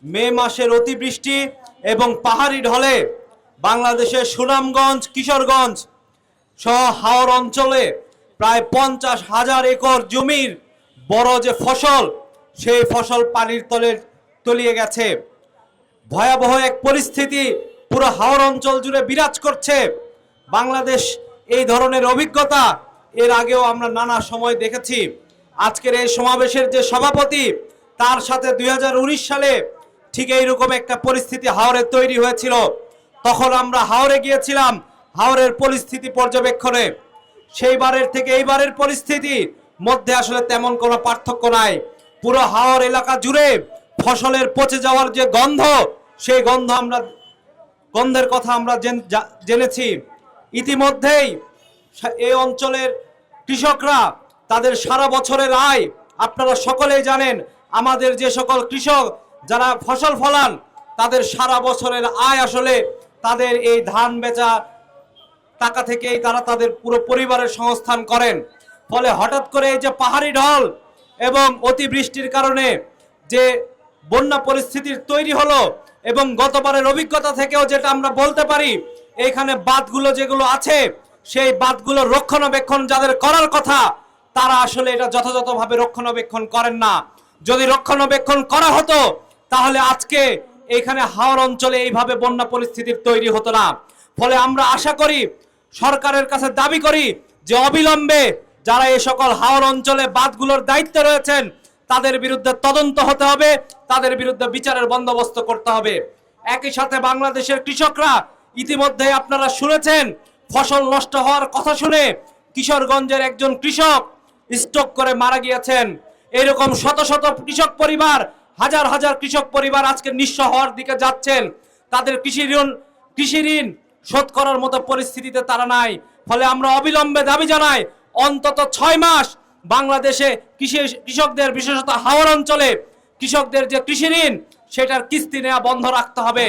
মে মাসের অতিবৃষ্টি এবং পাহাড়ি ঢলে বাংলাদেশের সুনামগঞ্জ, কিশোরগঞ্জ সহ হাওর অঞ্চলে প্রায় 50,000 একর জমির বড় যে ফসল, সেই ফসল পানির তলে তলিয়ে গেছে। ভয়াবহ এক পরিস্থিতি পুরো হাওর অঞ্চল জুড়ে বিরাজ করছে। বাংলাদেশ এই ধরনের অভিজ্ঞতা এর আগেও আমরা নানা সময় দেখেছি। আজকের এই সমাবেশের যে সভাপতি, তার সাথে 2019 সালে ঠিক এইরকম একটা পরিস্থিতি হাওরে তৈরি হয়েছিল। তখন আমরা হাওরে গিয়েছিলাম হাওরের পরিস্থিতি পর্যবেক্ষণে। সেইবারের থেকে এইবারের পরিস্থিতির মধ্যে আসলে তেমন কোনো পার্থক্য নাই। পুরো হাওর এলাকা জুড়ে ফসলের পচে যাওয়ার যে গন্ধ, সেই গন্ধের কথা আমরা জেনেছি। ইতিমধ্যেই এই অঞ্চলের কৃষকরা তাদের সারা বছরের আয়, আপনারা সকলেই জানেন, আমাদের যে সকল কৃষক যারা ফসল ফলান তাদের সারা বছরের আয় আসলে তাদের এই ধান বেচা টাকা থেকেই তারা তাদের পুরো পরিবারের সংস্থান করেন। ফলে হঠাৎ করে এই যে পাহাড়ি ঢল এবং অতিবৃষ্টির কারণে যে বন্যা পরিস্থিতির তৈরি হলো, এবং গতবারের অভিজ্ঞতা থেকেও যেটা আমরা বলতে পারি, এইখানে বাঁধগুলো যেগুলো আছে সেই বাঁধগুলোর রক্ষণাবেক্ষণ যাদের করার কথা তারা আসলে এটা যথাযথভাবে রক্ষণাবেক্ষণ করেন না। যদি রক্ষণাবেক্ষণ করা হতো তাহলে আজকে এইখানে হাওর অঞ্চলে এইভাবে বন্যা পরিস্থিতির তৈরি হতো না। ফলে আমরা আশা করি, সরকারের কাছে দাবি করি যে অবিলম্বে যারা এই সকল হাওর অঞ্চলে বাঁধগুলোর দায়িত্বে রয়েছেন তাদের বিরুদ্ধে তদন্ত হতে হবে, তাদের বিরুদ্ধে বিচারের বন্দোবস্ত করতে হবে। একই সাথে বাংলাদেশের কৃষকরা ইতিমধ্যে আপনারা শুনেছেন, ফসল নষ্ট হওয়ার কথা শুনে কিশোরগঞ্জের একজন কৃষক স্ট্রোক করে মারা গিয়েছেন। এরকম শত শত কৃষক পরিবার, হাজার হাজার কৃষক পরিবার আজকে নিঃস্ব হওয়ার দিকে যাচ্ছেন। তাদের কৃষি ঋণ শোধ করার মতো পরিস্থিতিতে তারা নাই। ফলে আমরা অবিলম্বে দাবি জানাই, অন্তত 6 মাস বাংলাদেশে কৃষকদের, বিশেষত হাওর অঞ্চলে কৃষকদের যে কৃষি ঋণ, সেটার কিস্তি নেওয়া বন্ধ রাখতে হবে।